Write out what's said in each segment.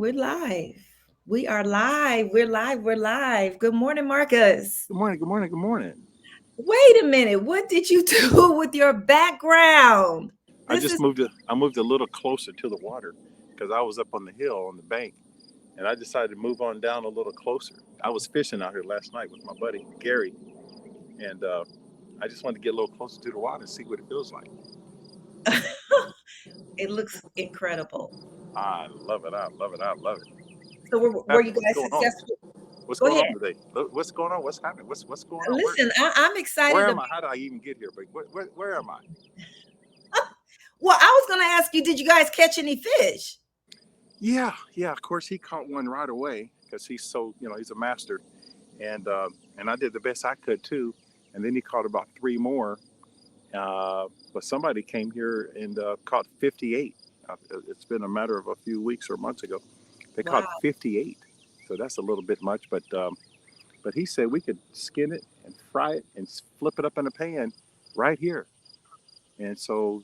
we're live. We are live. We're live. We're live. Good morning, Marcus. Good morning. Good morning. Good morning. Wait a minute. What did you do with your background? I This just is, moved. I moved a little closer to the water because I was up on the hill on the bank, and I decided to move on down a little closer. I was fishing out here last night with my buddy Gary, and I just wanted to get a little closer to the water and see what it feels like. it looks incredible. I love it. I love it. I love it. So, were you Happening? What's guys going on? successful? What's Go going on ahead. today? What's going on? What's happening? What's going on? Listen, I'm Where excited. am I? How did I even get here? But where am I? Well, I was going to ask you, did you guys catch any fish? Yeah. Of course, he caught one right away because he's so he's a master, and I did the best I could too. And then he caught about three more. But somebody came here and caught 58. It's been a matter of a few weeks or months ago. They Wow. caught 58. So that's a little bit much. But he said we could skin it and fry it and flip it up in a pan right here. And so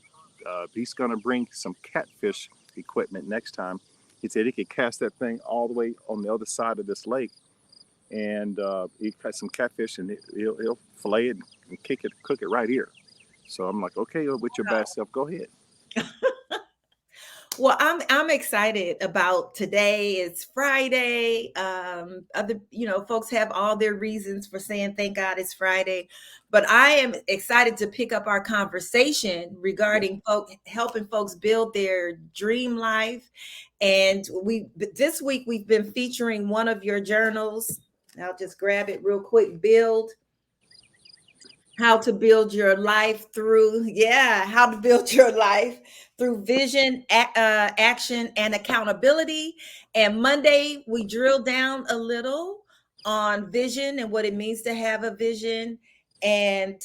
he's going to bring some catfish equipment next time. He said he could cast that thing all the way on the other side of this lake, and he cut some catfish and he'll fillet it and cook it right here. So I'm like, okay, with your bad self, go ahead. Well, I'm excited about today. It's Friday. Other folks have all their reasons for saying thank God it's Friday, but I am excited to pick up our conversation Yes. regarding helping folks build their dream life. And this week we've been featuring one of your journals. I'll just grab it real quick. How to build your life through how to build your life through vision, action, and accountability. And Monday we drill down a little on vision and what it means to have a vision. And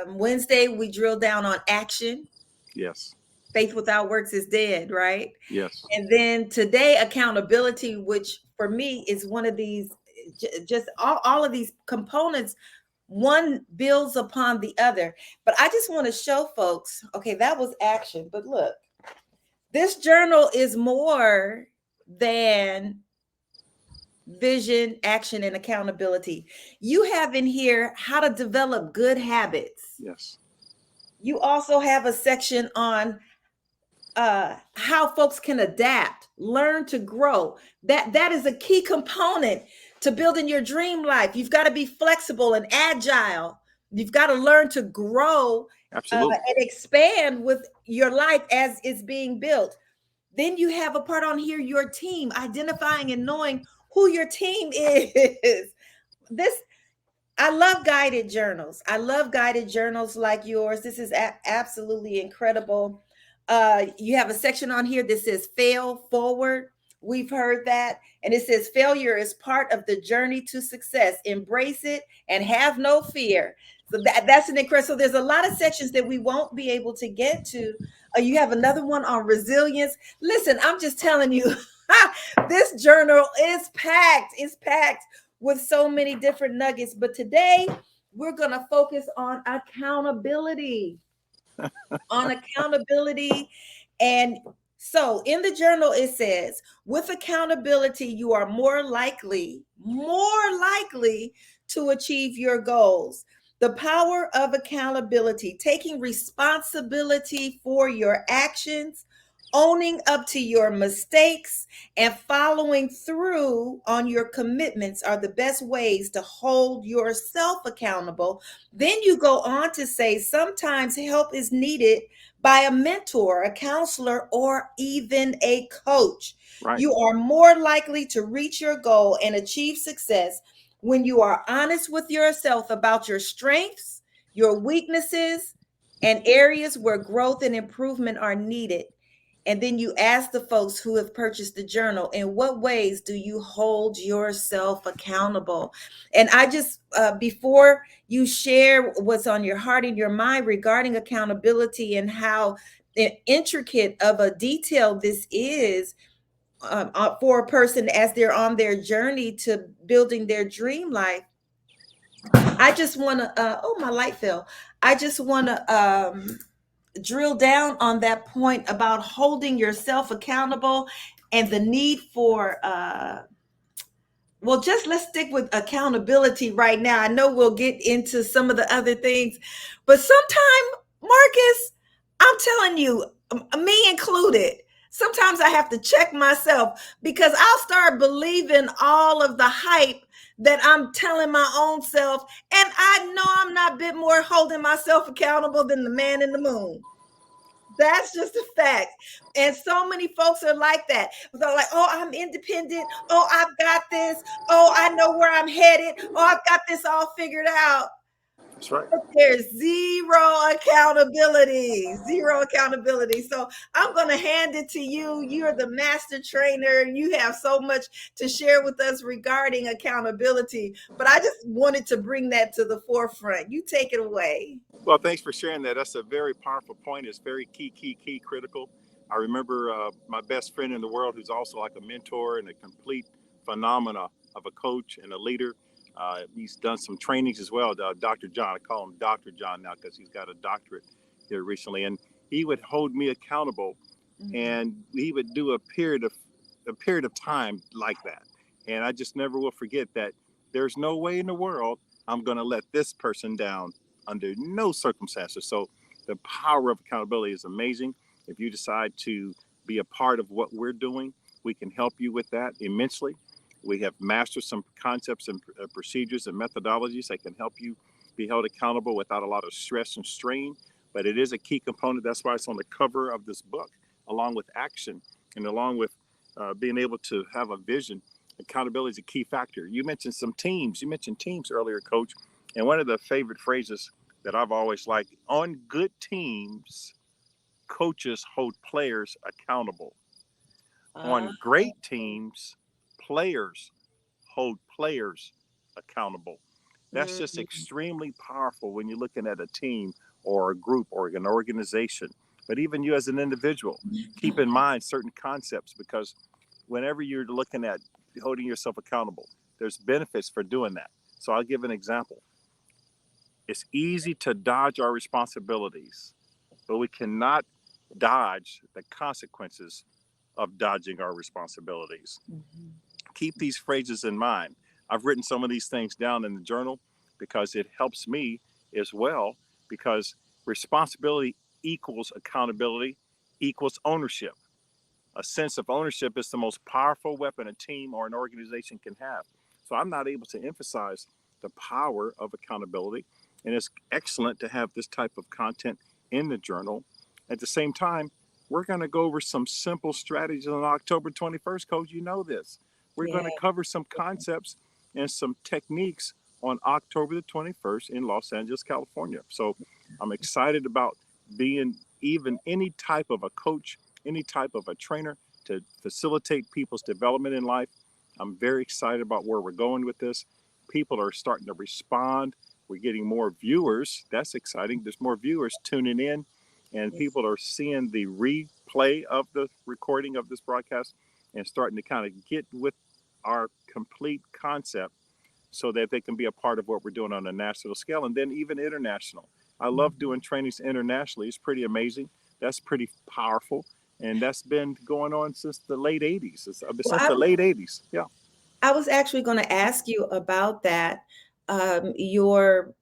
Wednesday we drill down on action. Yes. Faith without works is dead, right? Yes. And then today, accountability, which for me is one of these, just all of these components, one builds upon the other. But I just want to show folks, okay, that was action. But look, this journal is more than vision, action, and accountability. You have in here how to develop good habits. Yes. You also have a section on how folks can adapt, learn to grow. That is a key component to building your dream life. You've got to be flexible and agile. You've got to learn to grow Absolutely. and expand with your life as it's being built. Then you have a part on here, your team, identifying and knowing who your team is. This I love guided journals. I love guided journals like yours. This is absolutely incredible. You have a section on here that says fail forward. We've heard that. And it says failure is part of the journey to success. Embrace it and have no fear. So that's an incredible. So there's a lot of sections that we won't be able to get to. You have another one on resilience. Listen, I'm just telling you, this journal is packed. It's packed with so many different nuggets. But today we're going to focus on accountability. On accountability. And so in the journal, it says, with accountability, you are more likely to achieve your goals. The power of accountability, taking responsibility for your actions, owning up to your mistakes, and following through on your commitments are the best ways to hold yourself accountable. Then you go on to say sometimes help is needed by a mentor, a counselor, or even a coach. Right. You are more likely to reach your goal and achieve success when you are honest with yourself about your strengths, your weaknesses, and areas where growth and improvement are needed. And then you ask the folks who have purchased the journal, in what ways do you hold yourself accountable? And I just, before you share what's on your heart and your mind regarding accountability and how intricate of a detail this is for a person as they're on their journey to building their dream life, I just want to, oh, my light fell. I just want to drill down on that point about holding yourself accountable and the need for well, just let's stick with accountability right now. I know we'll get into some of the other things, but sometime, Marcus, I'm telling you, me included, sometimes I have to check myself because I'll start believing all of the hype that I'm telling my own self. And I know I'm not a bit more holding myself accountable than the man in the moon. That's just a fact. And so many folks are like that. They're like, oh, I'm independent. Oh, I've got this. Oh, I know where I'm headed. Oh, I've got this all figured out. That's right. But there's zero accountability, zero accountability. So I'm going to hand it to you. You're the master trainer. You have so much to share with us regarding accountability. But I just wanted to bring that to the forefront. You take it away. Well, thanks for sharing that. That's a very powerful point. It's very key, critical. I remember my best friend in the world, who's also like a mentor and a complete phenomena of a coach and a leader. He's done some trainings as well. Dr. John, I call him Dr. John now because he's got a doctorate here recently, and he would hold me accountable, and he would do a period of time like that. And I just never will forget that. There's no way in the world I'm going to let this person down under no circumstances. So the power of accountability is amazing. If you decide to be a part of what we're doing, we can help you with that immensely. We have mastered some concepts and procedures and methodologies that can help you be held accountable without a lot of stress and strain. But it is a key component. That's why it's on the cover of this book, along with action and along with being able to have a vision. Accountability is a key factor. You mentioned some teams. You mentioned teams earlier, Coach. And one of the favorite phrases that I've always liked, on good teams, coaches hold players accountable. On great teams, players hold players accountable. That's just extremely powerful when you're looking at a team or a group or an organization. But even you as an individual, keep in mind certain concepts, because whenever you're looking at holding yourself accountable, there's benefits for doing that. So I'll give an example. It's easy to dodge our responsibilities, but we cannot dodge the consequences of dodging our responsibilities. Keep these phrases in mind. I've written some of these things down in the journal because it helps me as well, because responsibility equals accountability equals ownership. A sense of ownership is the most powerful weapon a team or an organization can have. So I'm not able to emphasize the power of accountability. And it's excellent to have this type of content in the journal. At the same time, we're going to go over some simple strategies on October 21st, Coach. You know this. We're going to cover some concepts and some techniques on October the 21st in Los Angeles, California. So I'm excited about being even any type of a coach, any type of a trainer to facilitate people's development in life. I'm very excited about where we're going with this. People are starting to respond. We're getting more viewers. That's exciting. There's more viewers tuning in, and people are seeing the replay of the recording of this broadcast and starting to kind of get with our complete concept so that they can be a part of what we're doing on a national scale and then even international. I love doing trainings internationally. It's pretty amazing. That's pretty powerful. And that's been going on since the late 80s. The late 80s. Yeah. I was actually going to ask you about that. Your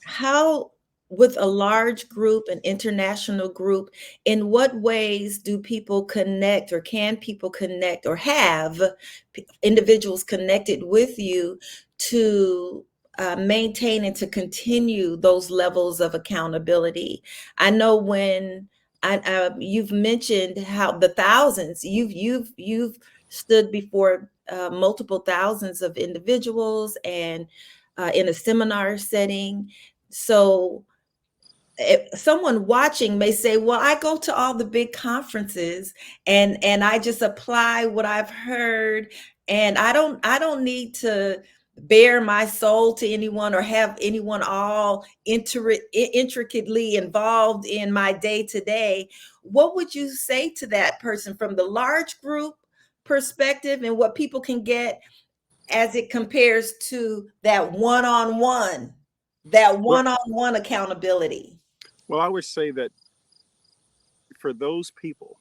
how, with a large group, an international group, in what ways do people connect, or can people connect, or have individuals connected with you to maintain and to continue those levels of accountability? I know when you've mentioned how the thousands you've stood before multiple thousands of individuals and in a seminar setting. So if someone watching may say, well, I go to all the big conferences and I just apply what I've heard, and I don't need to bare my soul to anyone or have anyone all intricately involved in my day to day. What would you say to that person from the large group perspective and what people can get as it compares to that one-on-one accountability? Well, I would say that for those people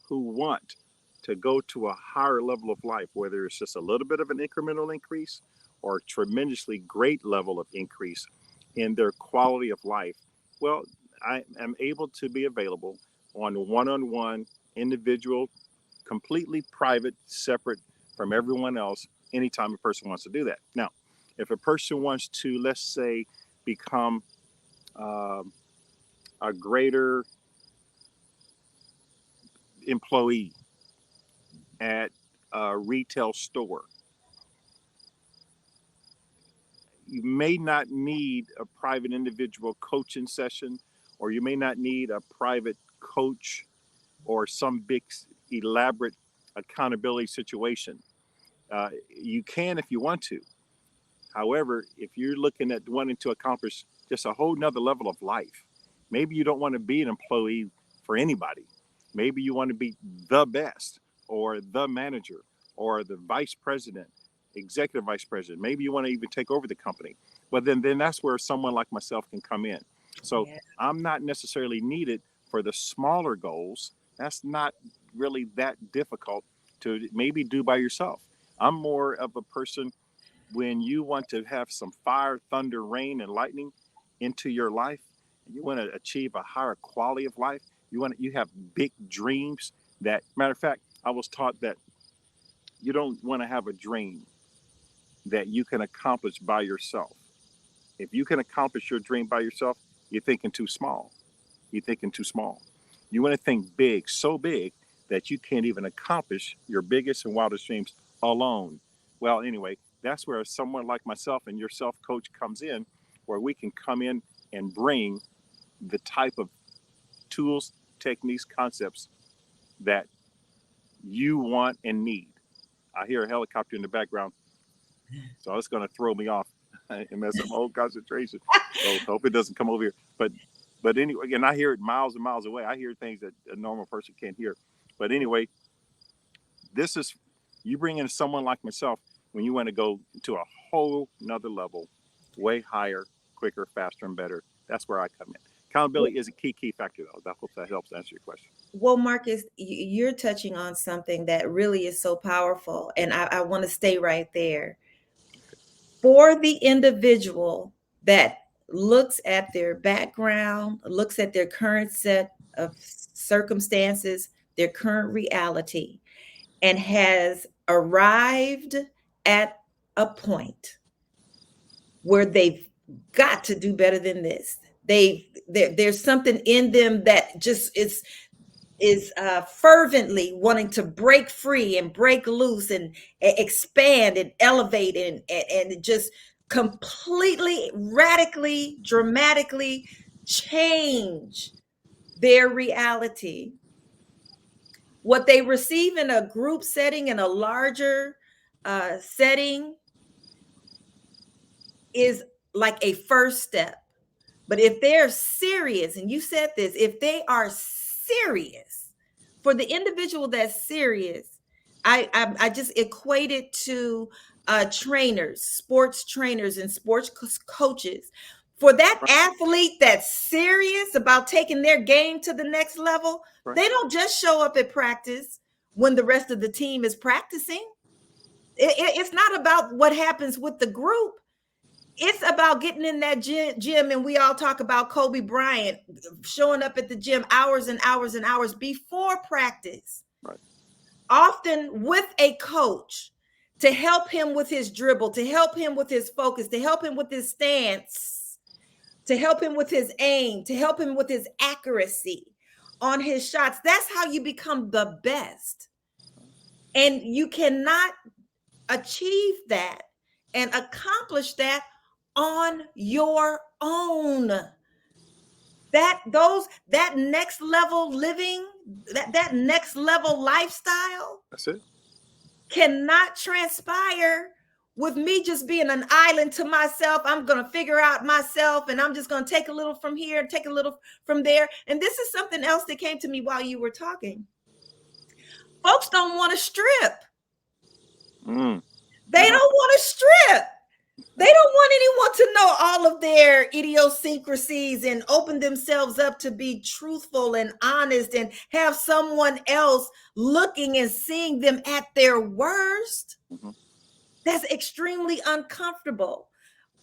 who want to go to a higher level of life, whether it's just a little bit of an incremental increase or a tremendously great level of increase in their quality of life, well, I am able to be available on one-on-one, individual, completely private, separate from everyone else, anytime a person wants to do that. Now, if a person wants to, let's say, become a greater employee at a retail store, you may not need a private individual coaching session, or you may not need a private coach or some big elaborate accountability situation. You can if you want to. However, if you're looking at wanting to accomplish just a whole nother level of life, maybe you don't want to be an employee for anybody. Maybe you want to be the best or the manager or the vice president, executive vice president. Maybe you want to even take over the company. But then that's where someone like myself can come in. So Yeah. I'm not necessarily needed for the smaller goals. That's not really that difficult to maybe do by yourself. I'm more of a person when you want to have some fire, thunder, rain, and lightning into your life, and you want to achieve a higher quality of life, you have big dreams. That matter of fact, I was taught that you don't want to have a dream that you can accomplish by yourself. If you can accomplish your dream by yourself, you're thinking too small. You're thinking too small. You want to think big, so big that you can't even accomplish your biggest and wildest dreams alone. Well, anyway, that's where someone like myself and your self coach comes in, where we can come in and bring the type of tools, techniques, concepts that you want and need. I hear a helicopter in the background, so it's going to throw me off and mess up my whole concentration. So hope it doesn't come over here. But anyway, and I hear it miles and miles away. I hear things that a normal person can't hear. But anyway, this is, you bring in someone like myself when you want to go to a whole nother level, way higher, quicker, faster, and better. That's where I come in. Accountability is a key factor, though. I hope that helps answer your question. Well, Marcus, you're touching on something that really is so powerful, and I want to stay right there. For the individual that looks at their background, looks at their current set of circumstances, their current reality, and has arrived at a point where they've got to do better than this. There's something in them that just is fervently wanting to break free and break loose and expand and elevate and just completely, radically, dramatically change their reality. What they receive in a group setting, in a larger setting, is like a first step. But if they're serious, and you said this, if they are serious, for the individual that's serious, I just equate it to trainers, sports trainers, and sports coaches. For that athlete that's serious about taking their game to the next level, Right. They don't just show up at practice when the rest of the team is practicing. It's not about what happens with the group. It's about getting in that gym, and we all talk about Kobe Bryant showing up at the gym hours and hours and hours before practice, Right. often with a coach to help him with his dribble, to help him with his focus, to help him with his stance, to help him with his aim, to help him with his accuracy on his shots. That's how you become the best. And you cannot achieve that and accomplish that on your own. That next level living, that next level lifestyle, That's it. cannot transpire with me just being an island to myself. I'm going to figure out myself, and I'm just going to take a little from here, take a little from there. And this is something else that came to me while you were talking. Folks don't want to strip. They don't want to strip. They don't want anyone to know all of their idiosyncrasies and open themselves up to be truthful and honest and have someone else looking and seeing them at their worst. Mhm. That's extremely uncomfortable.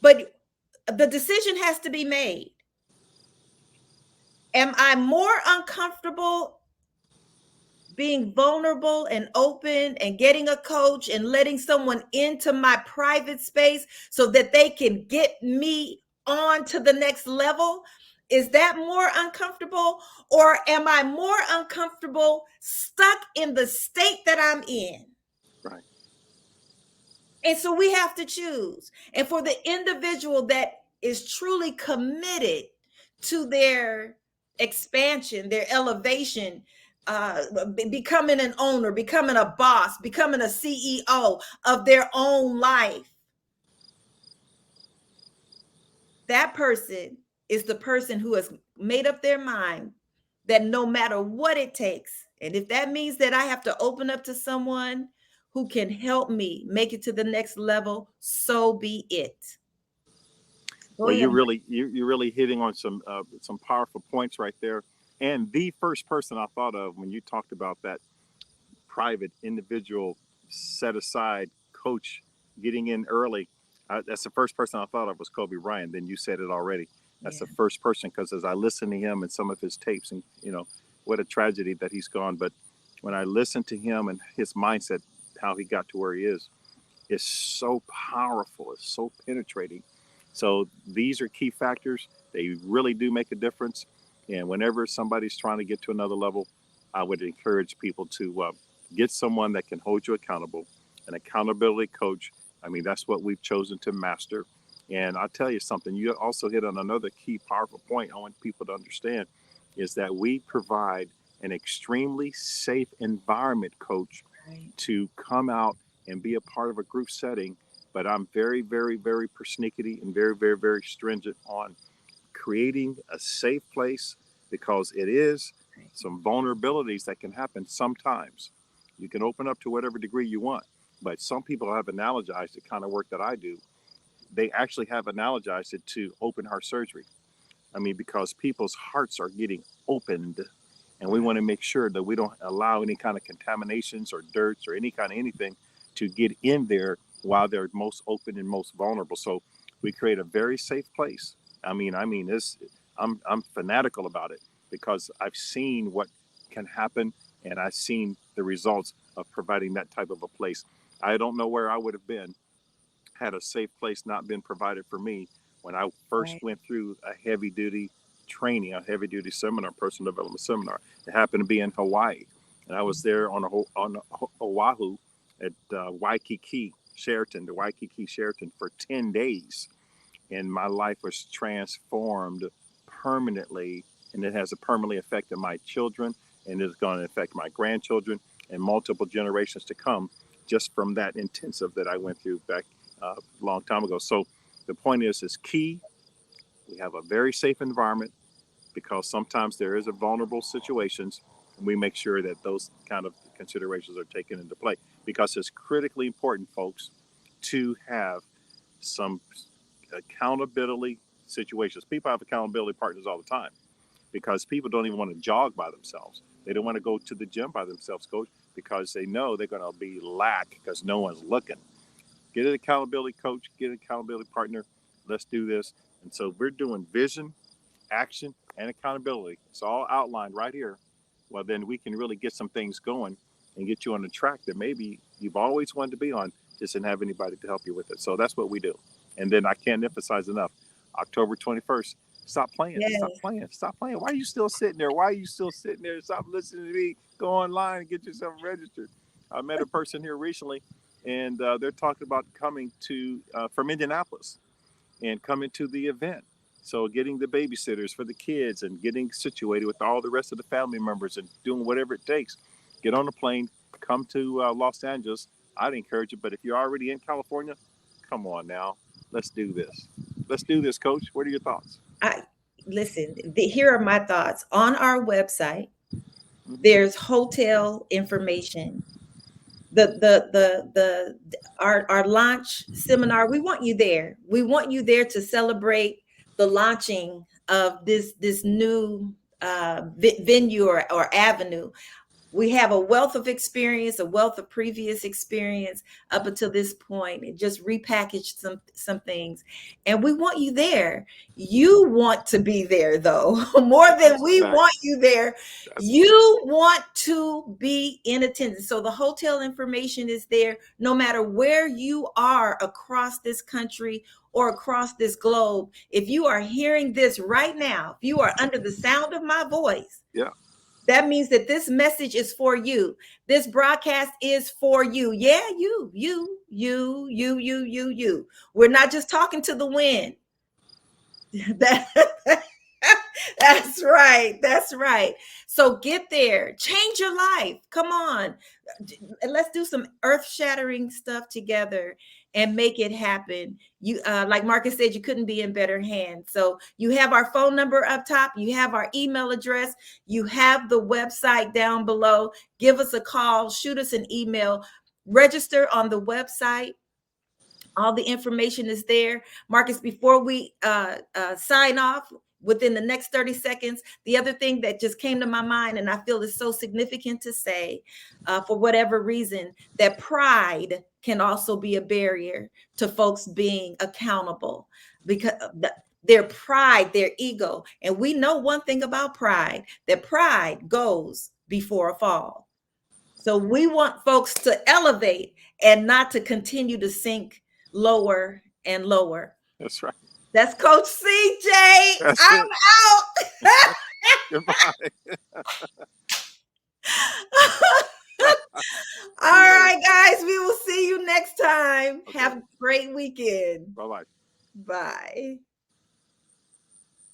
But the decision has to be made. Am I more uncomfortable being vulnerable and open and getting a coach and letting someone into my private space so that they can get me on to the next level? Is that more uncomfortable? Or am I more uncomfortable stuck in the state that I'm in? Right. And so we have to choose. And for the individual that is truly committed to their expansion, their elevation, becoming an owner, becoming a boss, becoming a CEO of their own life, that person is the person who has made up their mind that no matter what it takes, and if that means that I have to open up to someone who can help me make it to the next level, so be it. Go Well, ahead. you're really hitting on some powerful points right there. And the first person I thought of when you talked about that private individual set aside coach getting in early, that's the first person I thought of was Kobe Bryant. Then you said it already. That's Yeah. the first person, because as I listen to him and some of his tapes, and what a tragedy that he's gone. But when I listen to him and his mindset, how he got to where he is so powerful. It's so penetrating. So these are key factors. They really do make a difference. And whenever somebody's trying to get to another level, I would encourage people to get someone that can hold you accountable, an accountability coach. I mean, that's what we've chosen to master. And I'll tell you something, you also hit on another key powerful point I want people to understand is that we provide an extremely safe environment, coach, Right. to come out and be a part of a group setting. But I'm very, very, very persnickety and very, very, very stringent on creating a safe place, because it is some vulnerabilities that can happen sometimes. You can open up to whatever degree you want, but some people have analogized the kind of work that I do. They actually have analogized it to open heart surgery. I mean, because people's hearts are getting opened, and we want to make sure that we don't allow any kind of contaminations or dirts or any kind of anything to get in there while they're most open and most vulnerable. So we create a very safe place. I mean, this. I'm fanatical about it because I've seen what can happen, and I've seen the results of providing that type of a place. I don't know where I would have been had a safe place not been provided for me when I first Right. went through a heavy duty training, a heavy duty seminar, personal development seminar. It happened to be in Hawaii, and I was there on Oahu at Waikiki Sheraton, the Waikiki Sheraton, for 10 days, and my life was transformed permanently, and it has a permanently affected my children, and it's going to affect my grandchildren and multiple generations to come, just from that intensive that I went through back a long time ago. So the point is key. We have a very safe environment, because sometimes there is a vulnerable situations, and we make sure that those kind of considerations are taken into play, because it's critically important, folks, to have some accountability situations. People have accountability partners all the time, because people don't even want to jog by themselves. They don't want to go to the gym by themselves, coach, because they know they're going to be lack because no one's looking. Get an accountability coach, get an accountability partner. Let's do this. And so we're doing vision, action, and accountability. It's all outlined right here. Well, then we can really get some things going and get you on the track that maybe you've always wanted to be on, just didn't have anybody to help you with it. So that's what we do. And then I can't emphasize enough, October 21st, stop playing, stop Yes. playing, stop playing. Why are you still sitting there? Why are you still sitting there? Stop listening to me. Go online and get yourself registered. I met a person here recently, and they're talking about coming to from Indianapolis and coming to the event. So getting the babysitters for the kids and getting situated with all the rest of the family members and doing whatever it takes. Get on a plane, come to Los Angeles. I'd encourage you, but if you're already in California, come on now. Let's do this. Let's do this, coach. What are your thoughts? I listen, here are my thoughts. On our website, Mhm. there's hotel information. our launch seminar. We want you there. We want you there to celebrate the launching of this new venue or avenue. We have a wealth of experience, a wealth of previous experience up until this point, and just repackaged some things. And we want you there. You want to be there, though, more than we want you there. You want to be in attendance. So the hotel information is there, no matter where you are across this country or across this globe. If you are hearing this right now, if you are under the sound of my voice, yeah, that means that this message is for you. This broadcast is for you. Yeah, you. We're not just talking to the wind. That's right. That's right. So get there. Change your life. Come on. Let's do some earth-shattering stuff together and make it happen. You like Marcus said, you couldn't be in better hands. So you have our phone number up top, you have our email address, you have the website down below. Give us a call, shoot us an email, register on the website. All the information is there. Marcus, before we sign off within the next 30 seconds, the other thing that just came to my mind, and I feel is so significant to say, for whatever reason, that pride can also be a barrier to folks being accountable, because their pride, their ego. And we know one thing about pride, that pride goes before a fall. So we want folks to elevate and not to continue to sink lower and lower. That's right. That's Coach CJ. That's I'm it. out. Goodbye. All right, guys. We will see you next time. Okay. Have a great weekend. Bye-bye. Bye.